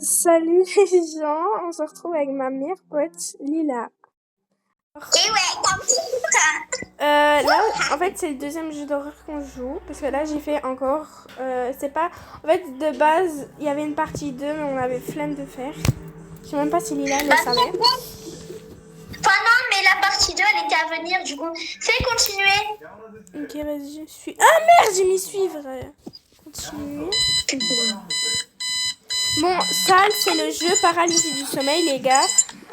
Salut les gens, on se retrouve avec ma meilleure pote Lila. Et ouais, comme Là, en fait, c'est le deuxième jeu d'horreur qu'on joue. Parce que là, j'ai fait encore. C'est pas. En fait, de base, il y avait une partie 2, mais on avait flemme de faire. Je sais même pas si Lila le savait. Enfin, non, mais la partie 2, elle était à venir, du coup. Fais continuer. Ok, vas-y, je suis. Ah merde, j'ai mis suivre. Continuer. Bon, ça, c'est le jeu paralysie du sommeil, les gars.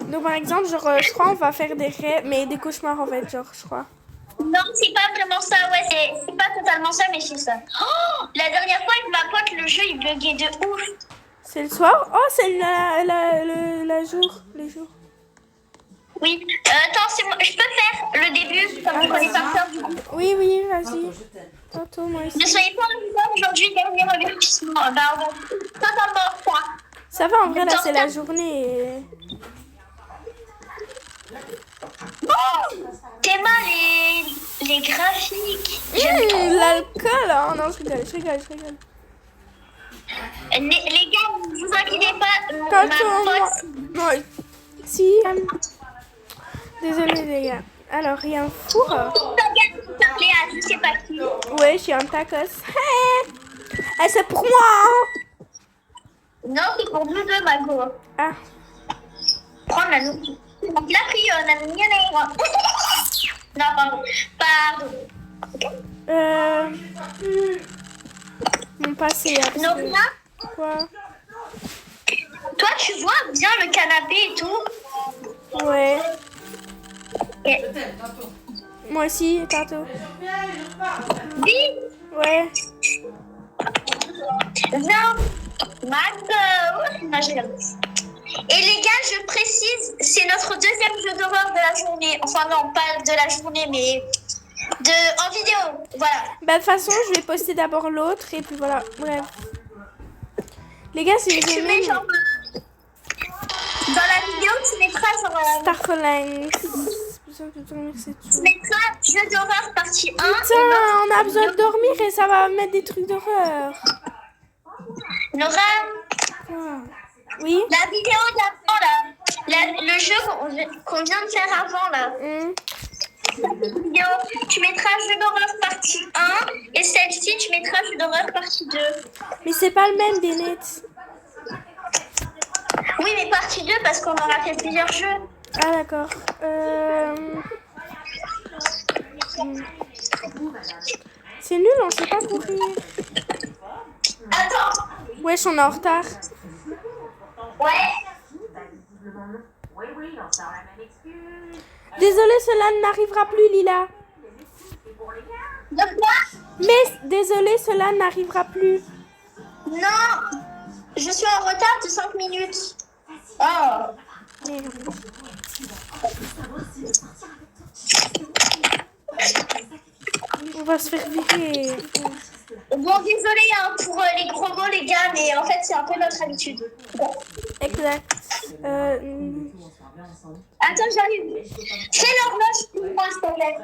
Donc, par exemple, genre, je crois on va faire des rêves, mais des cauchemars, en fait, genre, je crois. Non, c'est pas vraiment ça, ouais, c'est pas totalement ça, mais c'est ça. Oh, la dernière fois avec ma pote, le jeu, il buguait de ouf. C'est le soir? Oh, c'est la jour, les jours. Oui, attends, c'est moi. Je peux faire le début, comme vous connaissez par cœur, du coup. Oui, oui, vas-y. Tantôt, moi aussi. Ne soyez pas en retard aujourd'hui, dernier avertissement. Bah, on va totalement en retard. Ça va, en vrai, là, c'est la journée. Et... Oh, Théma, les graphiques. L'alcool, hein. Non, je rigole. Les gars, ne vous inquiétez pas, Tantôt, ma pote... moi. Si. Désolée, les gars. Alors, il y a un four. Je sais pas qui. Ouais, je suis en tacos. Hey, hey, c'est pour moi, hein. Non, c'est pour nous deux, Mago. Ah. Prends la nourriture. Donc là, puis on a mis Non, pardon. Mon passé. Nora, Quoi? toi, tu vois bien le canapé et tout? Ouais. Et... Moi aussi, tantôt. Oui. Ouais. Non, Mago. Non, je rigole. Et les gars, je précise, c'est notre deuxième jeu d'horreur de la journée. Enfin non, pas de la journée, mais en vidéo. Voilà. Bah de toute façon, je vais poster d'abord l'autre et puis voilà. Bref. Les gars, si vous Tu aimez... mets genre... Dans la vidéo, tu mettras genre... Starphalanx. Tu mettras jeu d'horreur partie 1. Putain, on a besoin de dormir et ça va mettre des trucs d'horreur. Nora, oui. la vidéo d'avant là, le jeu qu'on vient de faire avant là. Vidéo, tu mettras jeu d'horreur partie 1 et celle-ci tu mettras jeu d'horreur partie 2. Mais c'est pas le même, Bennett. Oui, mais partie 2 parce qu'on aura fait plusieurs jeux. Ah d'accord. C'est nul, on sait pas courir. Attends. Wesh, on est en retard. Ouais. Désolée, cela n'arrivera plus, Lila. De quoi? Mais désolée, cela n'arrivera plus. Non, je suis en retard de 5 minutes. Oh. On va se faire virer. Bon, désolé hein, pour les gros mots, les gars, mais en fait, c'est un peu notre habitude. Exact. Attends, j'arrive. Fais l'horloge pour moi, s'il te plaît.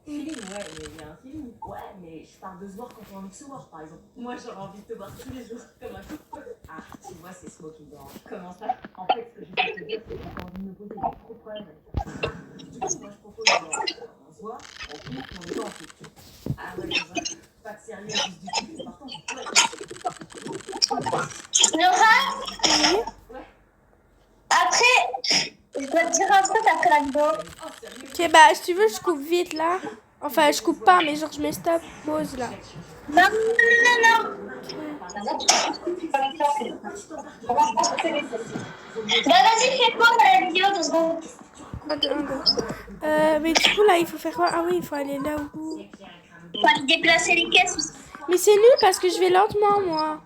Ouais, il y a un feeling. Ouais, mais je parle de se voir quand on a envie de se voir, par exemple. Moi, j'aurais envie de te voir tous les jours comme un couple. Ah, tu vois, c'est ce mot qui me dérange. Comment ça? En fait, ce que je veux te dire, c'est que quand envie de me poser, il y a trop de problèmes avec ça. Du coup, moi, je propose on se voit, on coupe, on est pas en couple. Ah ouais, pas de sérieux, juste du tout. C'est important, Nora? Oui. Ouais. Après, je dois te dire un truc après la vidéo. Ok, bah, si tu veux, je coupe vite, là. Enfin, je coupe pas, mais genre, je mets stop, pause, là. Non. Bah, vas-y, fais quoi dans la vidéo 2 secondes. Mais du coup, là, il faut faire quoi? Ah oui, il faut aller là où... On va déplacer les caisses. Mais c'est nul parce que je vais lentement, moi.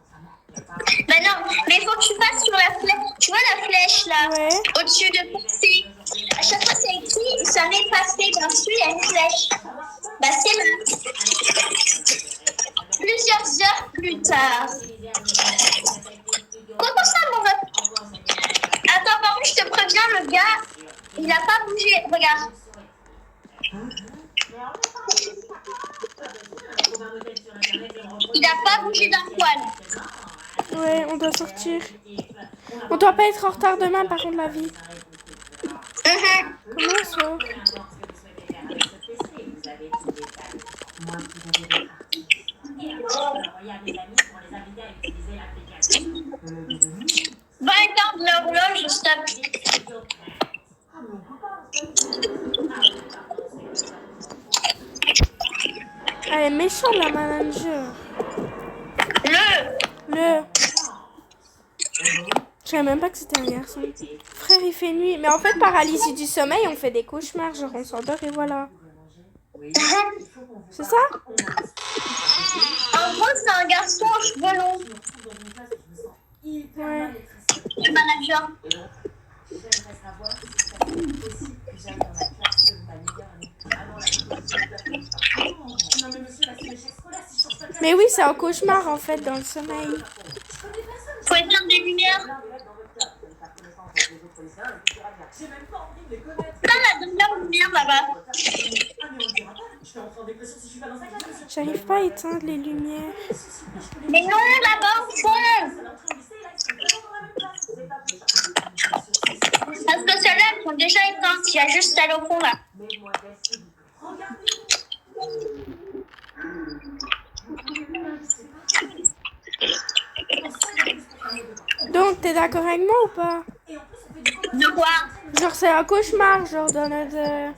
Bah non, mais il faut que tu passes sur la flèche. Tu vois la flèche là, ouais. Au-dessus de passer. À chaque fois c'est écrit, ça met passer dessus, il y a une flèche. Bah c'est là. Plusieurs heures plus tard. Comment ça mon gars? Attends, par contre je te préviens, le gars, il a pas bougé. Regarde. Il a pas bougé d'un poil. Ouais, on doit sortir. On doit pas être en retard demain, par contre, la vie. Comment on sort? Va éteindre l'horloge, stop. Elle est méchante, la manager. Le. Je savais même pas que c'était un garçon. Frère, il fait nuit. Mais en fait, paralysie du sommeil, on fait des cauchemars. Genre, on s'endort et voilà. C'est ça? En gros, c'est un garçon aux cheveux longs. Ouais. Le manager. Mais oui, c'est un cauchemar en fait dans le sommeil. Faut éteindre les lumières. Pas la dernière lumière là-bas. J'arrive pas à éteindre les lumières. Mais non, là-bas au fond. Parce que celles-là, elles sont déjà éteintes. Il y a juste celle au fond là. Donc, t'es d'accord avec moi ou pas? De quoi? Genre, c'est un cauchemar, genre dans notre...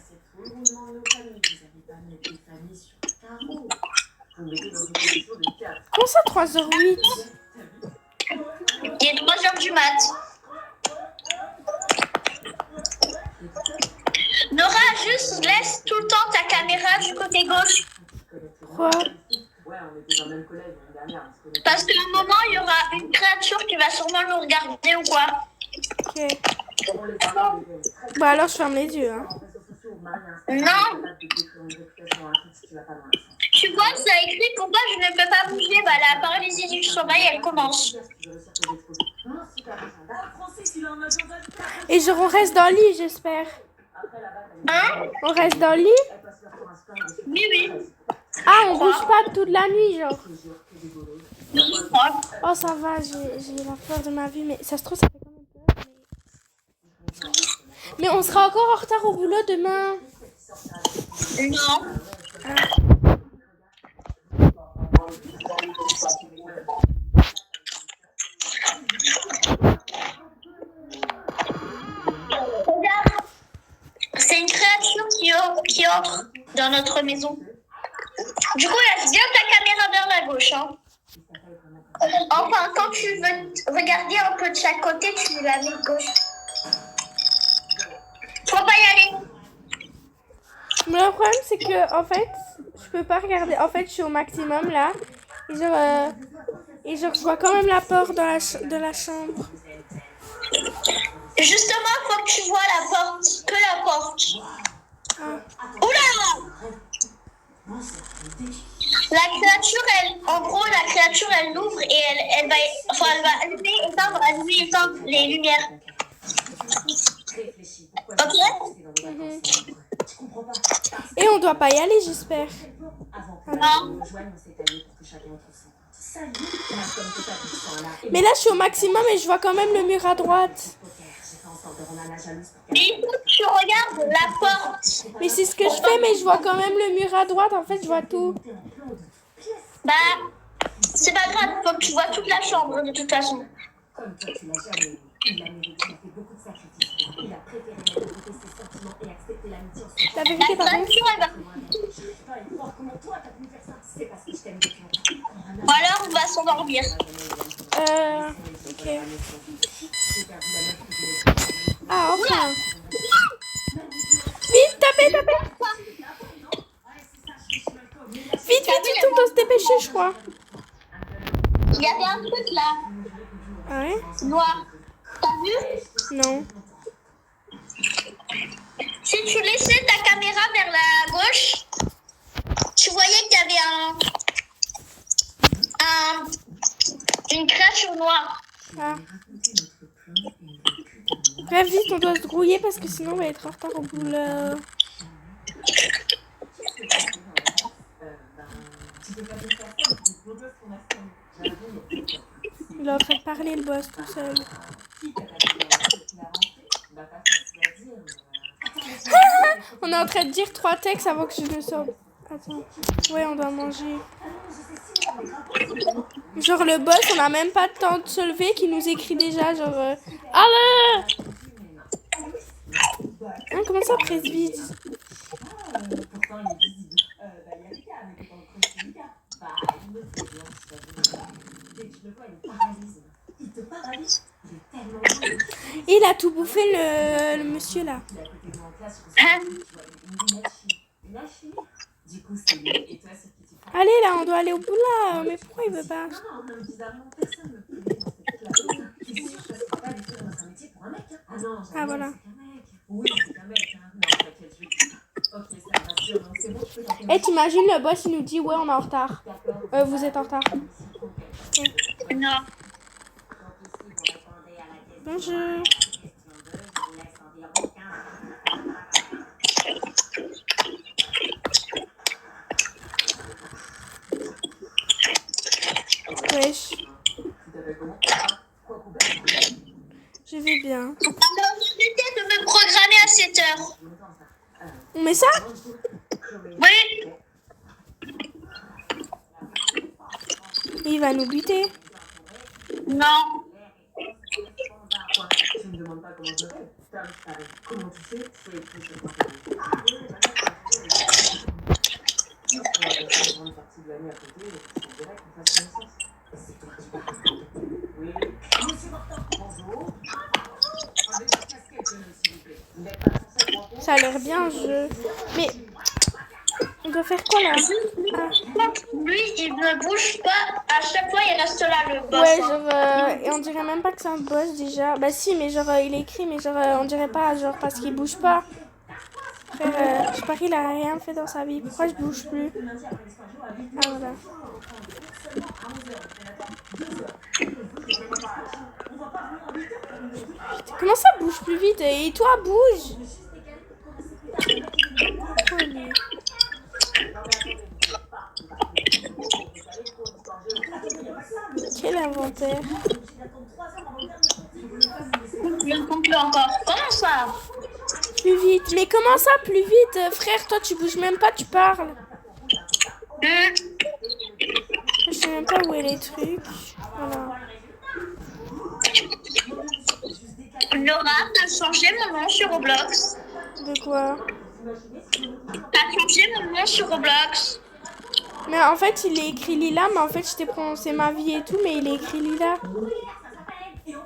Comment ça, 3h08? Il est 3h du mat. Nora, juste laisse tout le temps ta caméra du côté gauche. Pourquoi? Parce qu'à un moment, il y aura une créature qui va sûrement nous regarder ou quoi. Ok. Bah alors, je ferme les yeux, hein. Non. Tu vois, ça a écrit pourquoi je ne peux pas bouger. Bah, la paralysie du sommeil, elle commence. Et genre, on reste dans le lit, j'espère. Hein? On reste dans le lit? Oui, oui. Ah, on bouge pas toute la nuit, genre. Ouais. Oh, ça va, j'ai la peur de ma vie, mais ça se trouve, ça fait quand même peur. Mais on sera encore en retard au boulot demain. Non. Regarde. C'est une créature qui entre dans notre maison. Du coup, laisse bien ta caméra vers la gauche. Hein. Enfin, quand tu veux regarder un peu de chaque côté, tu la mets de gauche. Faut pas y aller. Mais le problème, c'est que, en fait, je peux pas regarder. En fait, je suis au maximum, là. Et genre, je vois quand même la porte de la chambre. Justement, faut que tu vois la porte. Que la porte. Ah. Oula! La créature, en gros, la créature, elle l'ouvre et elle va allumer, éteindre les lumières. Ok? Et on doit pas y aller, j'espère. Non. Mais là, je suis au maximum et je vois quand même le mur à droite. Mais il faut que tu regardes la porte. Mais c'est ce que je fais, mais je vois quand même le mur à droite. En fait, je vois tout. Bah, c'est pas grave, faut que tu vois toute la chambre de toute façon. La La vérité, par contre. créature, elle va... Ou alors, on va s'endormir. Ok. Ah, enfin. Vite, tapez. Vite, on doit se dépêcher, je crois. Il y avait un truc là, Ah ouais? noir. T'as vu? Non. Si tu laissais ta caméra vers la gauche, tu voyais qu'il y avait une créature noire. Ah. Bref, vite, on doit se grouiller parce que sinon on va être en retard au boulot. Il est en train de parler le boss tout seul. On est en train de dire 3 textes avant que je ne sorte. Attends. Ouais, on doit manger. Genre le boss, on n'a même pas le temps de se lever qui nous écrit déjà genre allez. Hein, comment ça presse vite? Pourtant, il est visible. Il y a Lucas, mais dans le crochet Lucas. Il me fait bien, si dès que je le vois, il me paralyse. Il te paralyse. Il est tellement beau. Et il a tout bouffé le monsieur là. Il est à côté de moi en classe, je reçois une alchimie. Du coup, c'est lui. Et toi, c'est qui tu fais? Allez là, on doit aller au bout là. Mais pourquoi il veut pas? Non, bizarrement, personne ne plaît dans cette classe. Je suis sûre que c'est pas du tout dans un métier pour un mec. Ah non, Ah voilà. c'est qu'un mec. Oui, c'est qu'un mec. Non, t'inquiète, je vais. Ok, ça me rassure. Donc, c'est bon, je peux t'en Eh, t'imagines le boss il nous dit ouais on est en retard. Vous êtes en retard. Non. Bonjour. Wesh. Je vais bien. Alors, j'essaie de me programmer à 7 heures. On met ça? Oui. Il va nous buter. Non. Tu me demandes pas comment je m'appelle. Comment tu sais? C'est écrit sur ton une grande partie de l'année à côté, c'est direct qu'on fasse connaissance. C'est toi qui parles. Oui. Monsieur Martin, bonjour. Enlevez votre casquette, s'il vous plaît. Vous n'êtes pas censé être en compte. Ça a l'air bien ce jeu. Mais on doit faire quoi là? Ah. Lui, il ne bouge pas. À chaque fois, il reste là, le boss. Ouais, genre, et on dirait même pas que c'est un boss déjà. Bah si, mais genre, il est écrit, mais genre, on dirait pas, genre, parce qu'il bouge pas. Frère, je parie, il a rien fait dans sa vie. Pourquoi je bouge plus? Ah voilà. Comment ça bouge plus vite? Et toi, bouge! Oh, lui. Quel inventaire! Je ne compte plus encore. Comment ça? Plus vite! Mais comment ça, plus vite? Frère, toi, tu bouges même pas, tu parles. Je sais même pas où est les trucs. Voilà. Laura, t'as changé mon nom sur Roblox. De quoi? T'as changé mon nom sur Roblox. Mais en fait, il est écrit Lila, mais en fait, je t'ai prononcé ma vie et tout, mais il est écrit Lila.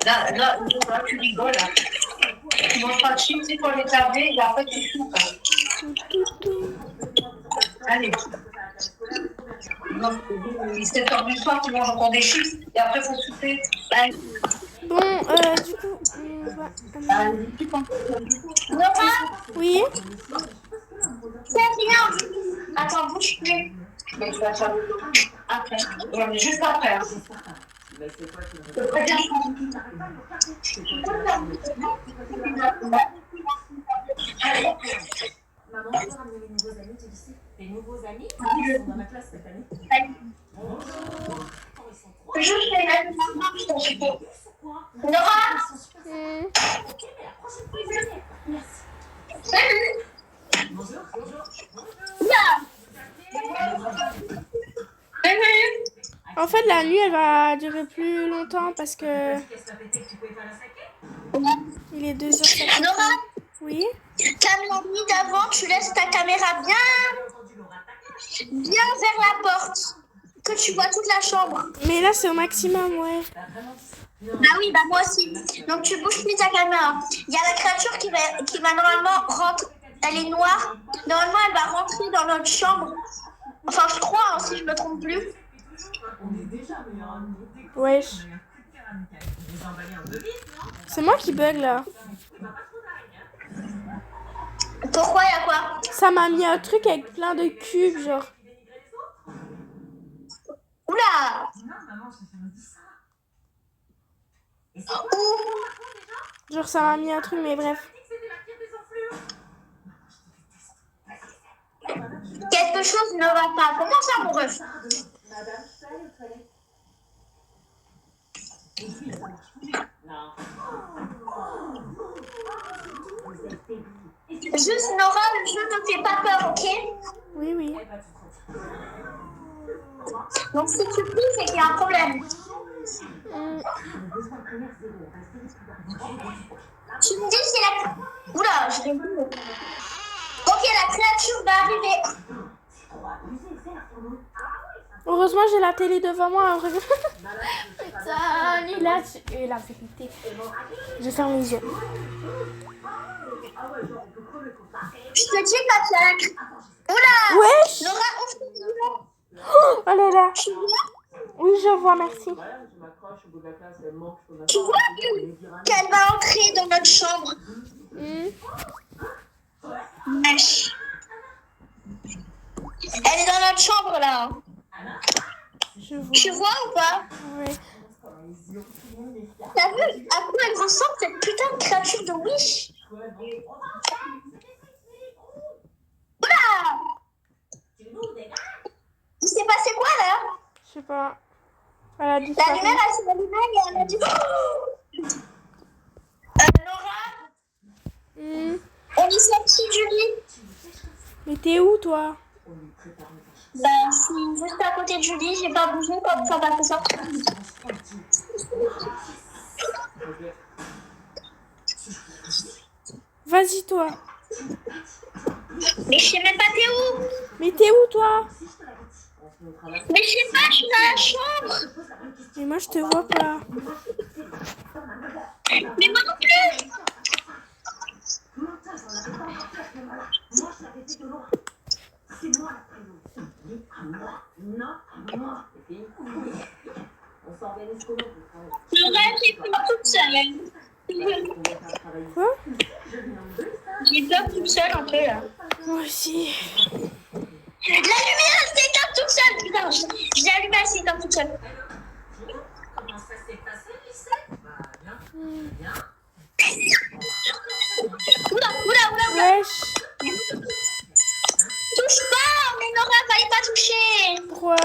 Là, tu rigoles. Hein. Tu manges pas de chips, il faut les laver et après tu soupes. Allez. Non, il est 7h du soir, tu manges encore des chips et après il faut souper. Bon, du coup, on va... Laura, Oui? c'est bien. Attends, bouge plus. Mais tu vas faire après. Ouais, mais juste après. Hein. C'est très bien. Maman, tu peux ramener les nouveaux amis du lycée? Des nouveaux amis? Ils sont dans ma classe cette année. Bonjour. Ils sont trois. Je fais la maman, je t'en supplie. Laura, Ok, mais la prochaine fois, ils viennent. Merci. salut. Bonjour. En fait, la nuit, elle va durer plus longtemps parce que... Il est 2h50. Laura, Oui? comme la nuit d'avant, tu laisses ta caméra bien vers la porte. Que tu vois toute la chambre. Mais là, c'est au maximum, ouais. Bah oui, bah moi aussi. Donc tu bouges plus ta caméra. Il y a la créature qui va normalement rentrer. Elle est noire. Normalement, elle va rentrer dans notre chambre. Enfin, je crois, hein, si je me trompe plus. Wesh. C'est moi qui bug, là. Pourquoi, il y a quoi? Ça m'a mis un truc avec plein de cubes, genre. Oula! Genre, ça m'a mis un truc, mais bref. Quelque chose ne va pas. Comment ça, mon ref? Juste Nora, le jeu ne fait pas peur, ok? Oui, oui. Donc si tu plies, c'est qu'il y a un problème. Tu me dis si la... Oula, je l'ai vu. Ok, la créature va arriver. Heureusement, j'ai la télé devant moi. Putain, il a tué la vérité. Je ferme les yeux. Je te dis quand il y a la créature. Oula! Wesh! Nora, ouvre tes yeux. Oh là là. Tu vois? Oui, je vois, merci. Tu vois qu'elle va entrer dans notre chambre. Wesh. Elle est dans notre chambre là. Je vois. Tu vois ou pas? Ouais. T'as vu à quoi elle ressemble cette putain de créature de Wish? Oula! Il s'est passé quoi là? Je sais pas. Elle a La disparu. lumière elle s'est allumée et elle a dit Nora, on est sorti du lit. Mais t'es où, toi? Ben, je suis juste à côté de Julie, j'ai pas bougé comme ça va te sortir. Vas-y, toi. Mais je sais même pas t'es où. Mais t'es où, toi? Mais je sais pas, je suis dans la chambre. Mais moi, je te vois pas. Mais moi non plus. Nora, j'ai peur toute seule. Quoi? J'ai peur toute seule un peu là. Moi aussi. La lumière elle s'éteint toute seule. Putain, je l'ai allumée, elle s'éteint toute seule. Comment ça s'est passé, lycée? Bien. Oula. Wesh. Touche pas, mais Nora, fallait pas toucher. Pourquoi?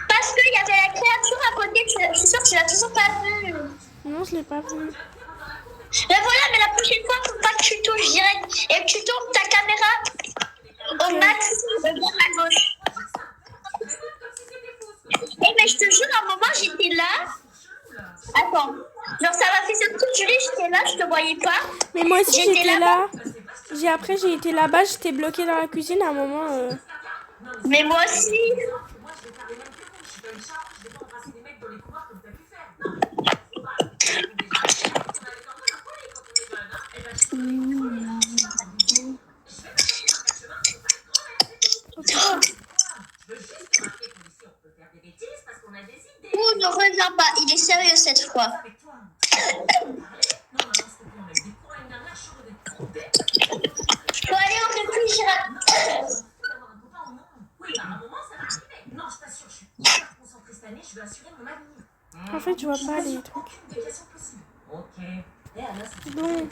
Parce qu'il y avait la créature à côté, je suis sûre que tu l'as toujours pas vue. Non, je l'ai pas vu. Mais voilà, mais la prochaine fois, faut pas que tu touches direct et que tu tournes ta caméra au max à gauche. Eh mais je te jure, à un moment, j'étais là. Attends. Genre, ça m'a fait cette toute Julie, j'étais là, je te voyais pas. Mais moi aussi, J'étais j'étais là-bas. là. Après, j'ai été là-bas, j'étais bloquée dans la cuisine à un moment. Mais moi aussi. Oh, ne reviens pas, il est sérieux cette fois. Bon, allez, on réfléchira. En fait, je vois pas les trucs. Bon.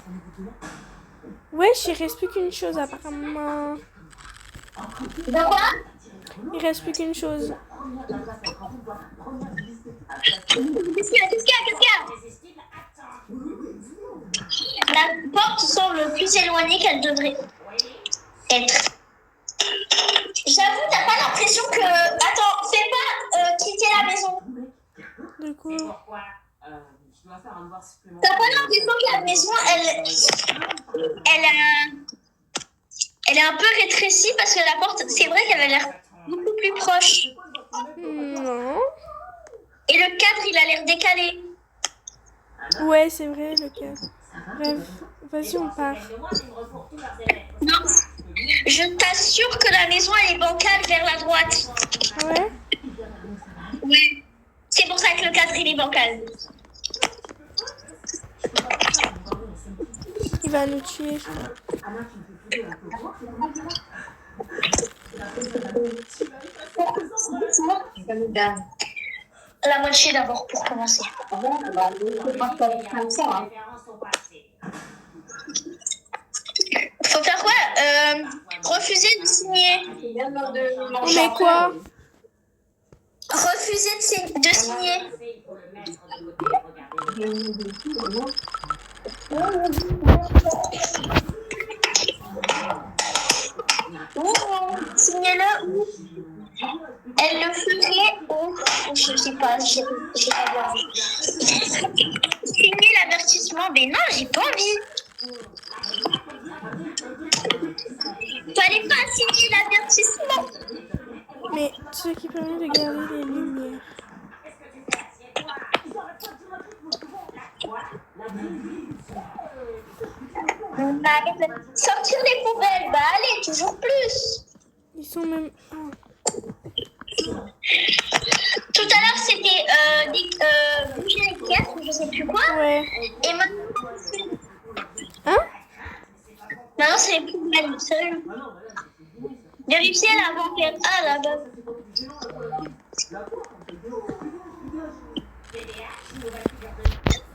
Wesh, il reste plus qu'une chose apparemment. De quoi? Il reste plus qu'une chose. Qu'est-ce qu'il y a? La porte semble plus éloignée qu'elle devrait être. J'avoue, t'as pas l'impression que... Attends, fais pas quitter la maison. Du coup, T'as pas l'impression que la maison, elle est un peu rétrécie parce que la porte, c'est vrai qu'elle a l'air beaucoup plus proche. non. Et le cadre, il a l'air décalé. Ouais, c'est vrai, le cas. Bref, vas-y, on part. Non, je t'assure que la maison, elle est bancale vers la droite. Ouais. Ouais. C'est pour ça que le cadre, il est bancal. Il va nous tuer. La moitié d'abord pour commencer. Faut faire quoi? Refuser de signer. On met quoi? Refuser de signer. Signez-le où? Elle le ferait où? Je sais pas, j'ai pas bien vu. Signer l'avertissement, mais non, j'ai pas envie. Fallait pas signer l'avertissement. Mais ce qui permet de garder les lumières. Sortir les poubelles, bah allez, toujours plus. Ils sont même... Ah. Tout à l'heure, c'était bouger les pièces, ou je sais plus quoi. Ouais. Et maintenant, Hein? maintenant c'est les poubelles, sérieux. Vérifiez la banquette. Ah, là-bas.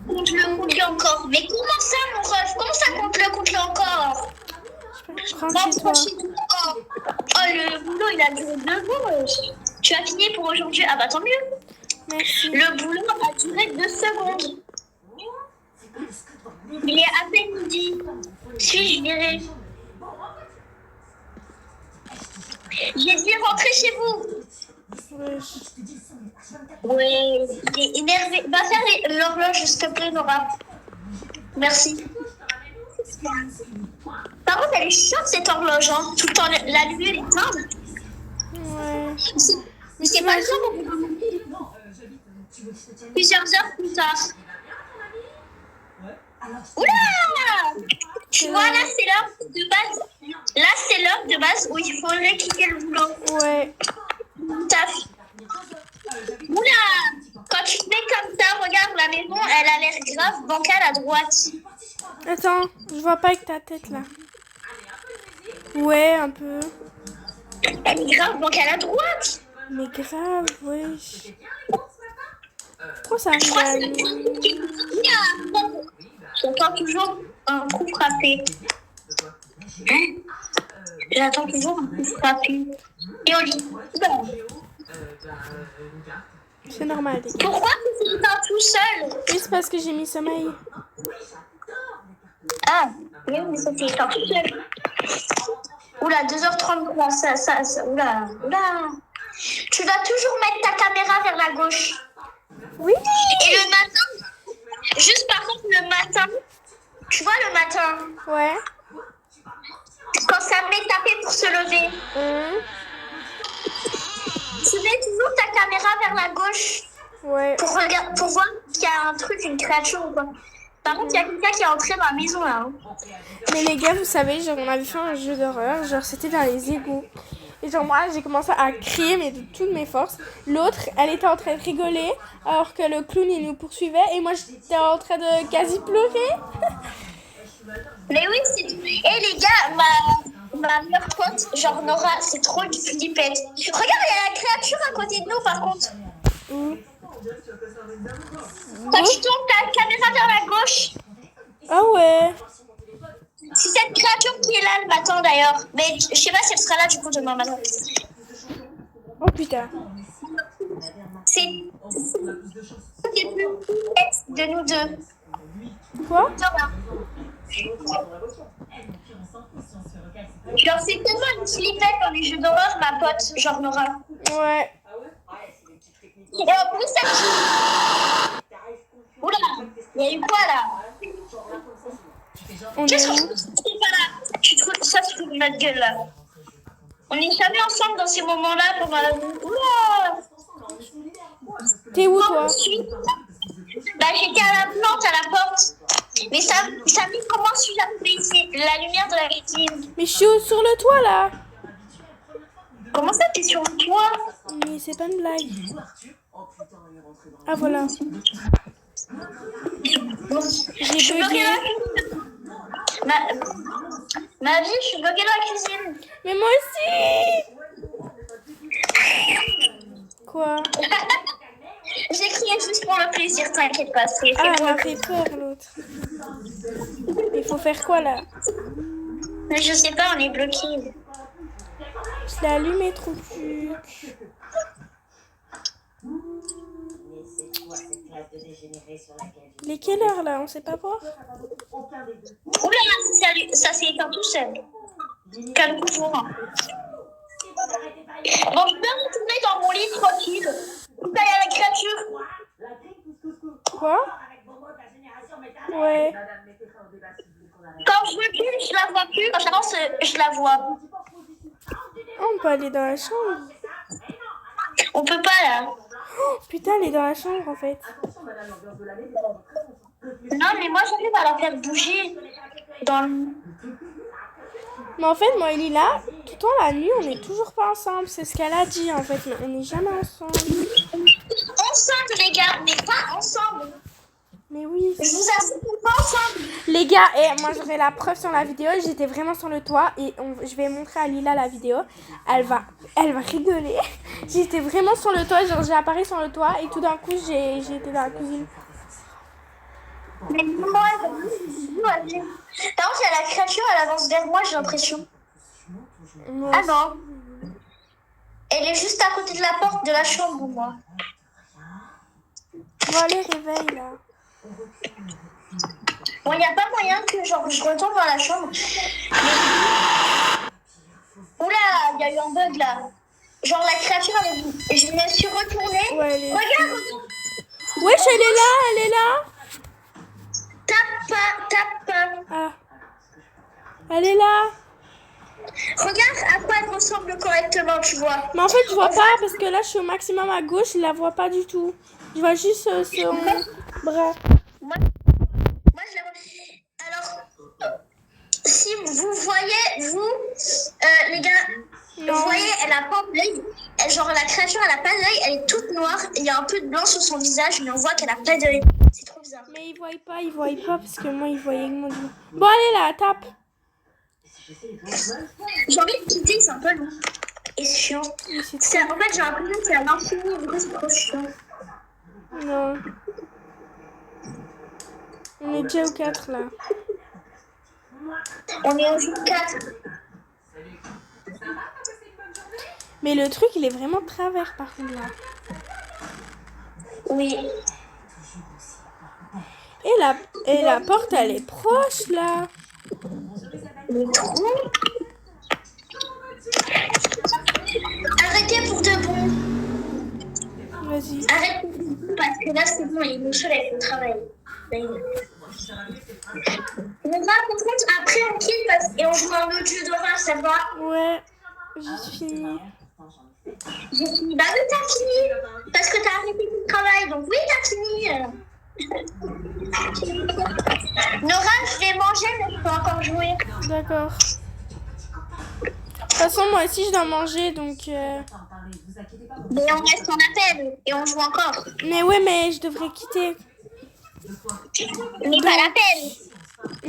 Compte-le encore. Mais comment ça, mon ref? Comment ça compte-le encore? Rentre chez toi. Oh, le boulot, il a duré 2 jours. Tu as fini pour aujourd'hui? Ah bah tant mieux. Merci. Le boulot a duré 2 secondes. Il est à peine midi. Suis-je viré? J'ai dit rentrer chez vous. Ouais, il est énervé. Va faire l'horloge, s'il te plaît, Nora. Merci. Par contre, elle est chiante cette horloge, hein. Tout le temps, la lumière est éteinte. Ouais. Mais c'est pas grave. Plusieurs heures plus tard. Oula! Tu vois, là, c'est l'heure de base. Là, c'est l'heure de base où il faudrait quitter le boulot. Ouais. Taf. Oula! Quand tu te mets comme ça, regarde, la maison, elle a l'air grave bancale à droite. Attends, je vois pas avec ta tête là. Ouais, un peu. Elle est grave bancale à droite. Mais grave, wesh. Pourquoi ça arrive Je crois à que nous? j'entends toujours un coup frappé. Hein? J'attends toujours un coup frappé. Et au lit. Bon. C'est normal. Pourquoi tu t'éteins tout seul? Oui, c'est parce que j'ai mis sommeil. Ah, oui, mais ça t'éteint tout seul. Oula, 2h33, ça, oula. Tu dois toujours mettre ta caméra vers la gauche. Oui. Et le matin, juste par contre le matin, tu vois le matin, Ouais. quand ça met tapé pour se lever, tu mets toujours ta caméra vers la gauche Ouais. pour voir qu'il y a un truc, une créature ou quoi. Par contre, il y a quelqu'un qui est entré dans la maison là. Hein. Mais les gars, vous savez, genre, on avait fait un jeu d'horreur, genre, c'était dans les égouts. Et genre, moi, j'ai commencé à crier, mais de toutes mes forces. L'autre, elle était en train de rigoler, alors que le clown, il nous poursuivait. Et moi, j'étais en train de quasi pleurer. Mais oui, c'est tout. Et les gars, ma meilleure pote, genre Nora, c'est trop une flippette. Regarde, il y a la créature à côté de nous, par contre. Quand tu tournes ta caméra vers la gauche, Ah ouais. c'est cette créature qui est là le matin d'ailleurs. Mais je sais pas si elle sera là du coup demain matin. Oh putain. C'est le plus bête de nous deux. Quoi? Nora. Genre c'est tellement une flippette dans les jeux d'horreur, ma pote, genre Nora. Ouais. Et en plus, elle... Oula, il y a eu quoi là? On Qu'est-ce est où? que c'est pas là? Tu te fous, ça se fout de notre gueule là. On n'est jamais ensemble dans ces moments-là pendant la nuit. Oula! T'es où, toi? Bah j'étais à la plante, à la porte. Mais ça dit comment suis-je arrivée ici? La lumière de la cuisine. Mais je suis sur le toit, là. Comment ça, t'es sur le toit? Mais c'est pas une blague. Ah, voilà. J'ai bugué. Ma vie, je suis bloquée dans la cuisine. Mais moi aussi. Quoi? J'ai crié juste pour le plaisir, t'inquiète pas. C'est Ah, elle pour m'a le fait peur, l'autre. Il faut faire quoi, là? Mais je sais pas, on est bloqué. Je l'ai allumé, trop cul. reste dégénéré sur laquelle Il est quelle heure là? On sait pas voir. aucun des deux. Oula, ça s'est éteint tout seul. Calme-toi. Si vous n'arrêtez pas Bon, je peux retourner dans mon lit tranquille. Tout à la créature. la grille couscous Quoi? avec vos mots de la génération métal. Ouais. Madame, mettez fin au débat si vous voulez qu'on arrête. Quand je recule, je la vois plus. Quand j'avance, je la vois. Oh, on peut aller dans la chambre. On peut pas là. Oh, putain, elle est dans la chambre en fait. Attention, madame, l'ambiance de l'année dépend très longtemps. Non, mais moi j'arrive à la faire bouger dans le... Mais en fait, moi et Lila, tout le temps la nuit, on n'est toujours pas ensemble. C'est ce qu'elle a dit en fait, mais on n'est jamais ensemble. Ensemble, les gars, mais pas ensemble. Mais oui. Je vous assure, pas ensemble. Les gars, et moi j'aurai la preuve sur la vidéo. J'étais vraiment sur le toit et je vais montrer à Lila la vidéo. Elle va rigoler. J'étais vraiment sur le toit, genre j'ai apparu sur le toit et tout d'un coup j'ai été dans la cuisine. Mais moi, par contre, il y a la créature, elle avance vers moi, j'ai l'impression. Moi Ah aussi. non. Elle est juste à côté de la porte de la chambre, moi. Bon allez, réveille là. Bon, il n'y a pas moyen que genre, je retourne dans la chambre. Mais... Oula, il y a eu un bug là. Genre la créature, je me suis retournée. Ouais, elle est... Regarde, Wesh, elle est là. tape pas. Ah. Elle est là. Regarde à quoi elle ressemble correctement, tu vois. Mais en fait, je vois pas parce que là je suis au maximum à gauche, je la vois pas du tout. Je vois juste son bras. Moi, je la vois. Alors, si vous voyez, les gars, Non. vous voyez, elle a pas d'œil. Genre, la créature, elle a pas d'œil, elle est toute noire. Il y a un peu de blanc sur son visage, mais on voit qu'elle a pas d'œil. C'est trop bizarre. Mais il voit pas parce que moi il voyait que moi. Bon, allez là, tape. J'ai envie de quitter, c'est un peu long. Et chiant. Mais c'est C'est, en fait, j'ai l'impression que c'est à l'infini, du coup, c'est trop chiant. Non. On est déjà au 4 là. On est au jour 4. Mais le truc il est vraiment de travers par contre là. Oui. Et la porte elle est proche là. Le trou. Arrêtez pour de bon. Vas-y. Arrête parce que là c'est bon, il est seul avec le travail. On va par contre après on quitte et on joue un autre jeu d'horreur, ça va. Ouais. J'ai fini. J'ai fini. Bah oui t'as fini. Parce que t'as arrêté le travail, donc oui t'as fini. Nora, je vais manger mais je peux encore jouer. D'accord. De toute façon moi aussi je dois manger donc. Mais on reste en appel et on joue encore. Mais ouais mais je devrais quitter. Mais pas l'appel.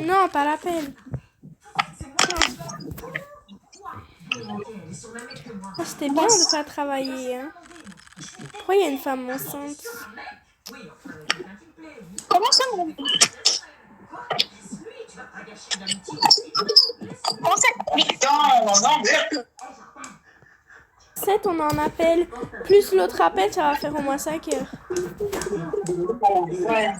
Non pas l'appel. Ah, c'était bien de pas travailler hein. Pourquoi il y a une femme enceinte? Comment ça mon... Comment ça? Mais non, 7 on en appelle. Plus l'autre appel ça va faire au moins 5 heures. ouais.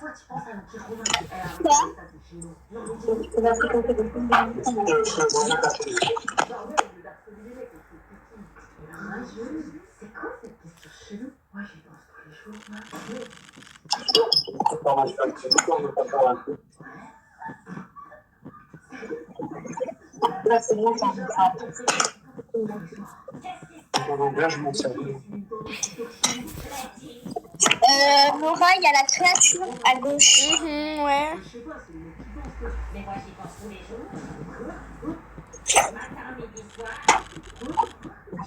Là, c'est bon, ça Nora, il y a la créature à gauche. Ouais. Mais moi j'y pense tous les jours. Matin, midi, soir.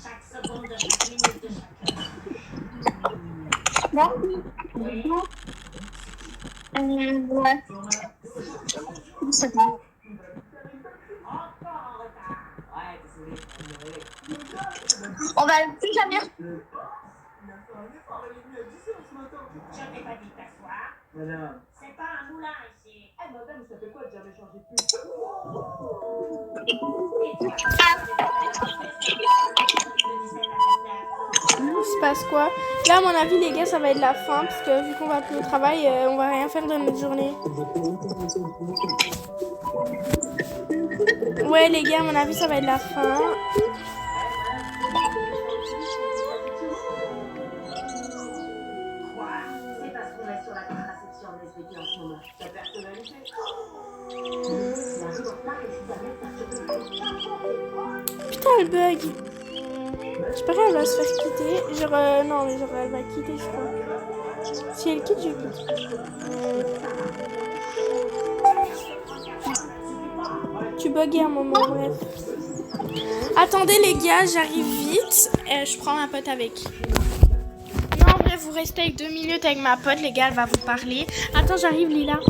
Chaque seconde de chaque minute de chaque heure. Merci. Ouais. C'est bon. Encore en retard. Ouais, désolé. On va plus jamais. Je t'ai pas dit de t'asseoir. Madame. C'est pas un moulin ici. Eh madame, ça fait quoi de jamais changer de plus? Et toi, il se passe quoi. Là, à mon avis, les gars, ça va être la fin. Parce que vu qu'on va plus au travail, on va rien faire de notre journée. Ouais, les gars, à mon avis, ça va être la fin. Quoi? C'est parce qu'on est sur la contraception en SVT en ce moment. Ta personnalité. Putain, elle bug. J'espère qu'elle va se faire quitter. Genre, non, mais genre, elle va quitter, je crois. Si elle quitte, je quitte. Tu buguais un moment, bref. Attendez, les gars, j'arrive vite. Je prends ma pote avec. Non, en vrai, vous restez avec 2 minutes avec ma pote, les gars, elle va vous parler. Attends, j'arrive, Lila.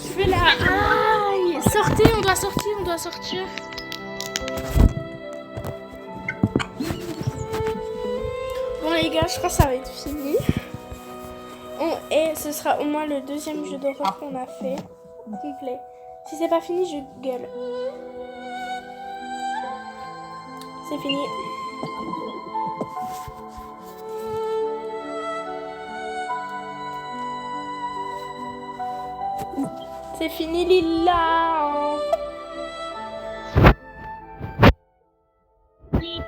Je fais la... Aïe! Sortez, on doit sortir, on doit sortir. Bon, les gars, je crois que ça va être fini. Et ce sera au moins le 2e jeu d'horreur qu'on a fait. Complet. Si c'est pas fini, je gueule. C'est fini. C'est fini, Lila. Oui.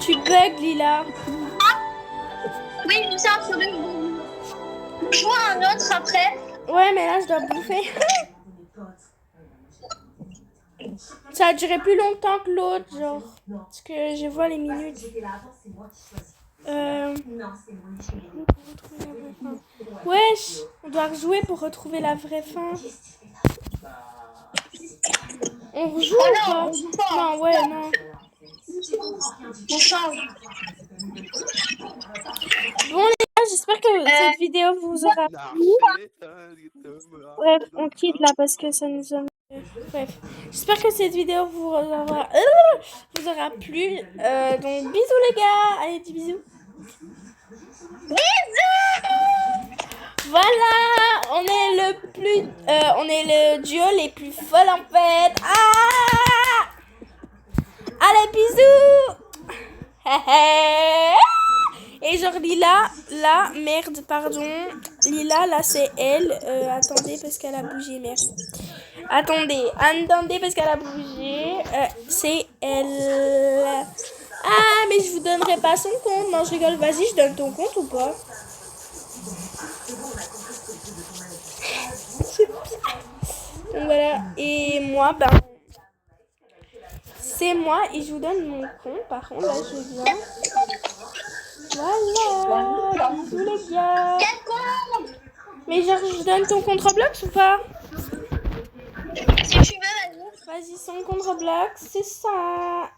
Tu bugs, Lila. Oui, je sais absolument. Je vois un autre après. Ouais, mais là, je dois bouffer. Ça a duré plus longtemps que l'autre, genre. Parce que je vois les minutes. Wesh, on doit rejouer pour retrouver la vraie fin. On rejoue ou pas? Non, ouais, non. On change. Bon, les gars, j'espère que cette vidéo vous aura plu. Bref, on quitte là parce que ça nous a... Bref, j'espère que cette vidéo vous aura plu. Donc, bisous les gars. Allez, dis bisous. Bisous! Voilà, on est le duo les plus folles en fait. Ah! Allez, bisous. Et genre Lila, là, merde, pardon. Lila, là, c'est elle. Attendez, parce qu'elle a bougé, merde. Attendez, parce qu'elle a bougé. C'est elle. Ah, mais je vous donnerai pas son compte. Non, je rigole. Vas-y, je donne ton compte ou pas? Donc voilà. Et moi, ben... c'est moi et je vous donne mon compte. Par contre, là, je viens. Voilà. Bisous, les gars. Quel compte? Mais genre, je donne ton compte Roblox ou pas? Si tu veux, vas-y. Vas-y, son compte Roblox, c'est ça.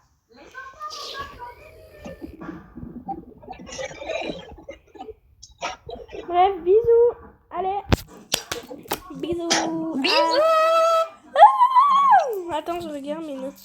Bref, bisous. Allez. Bisous. Bisous. Attends, je regarde mes notes.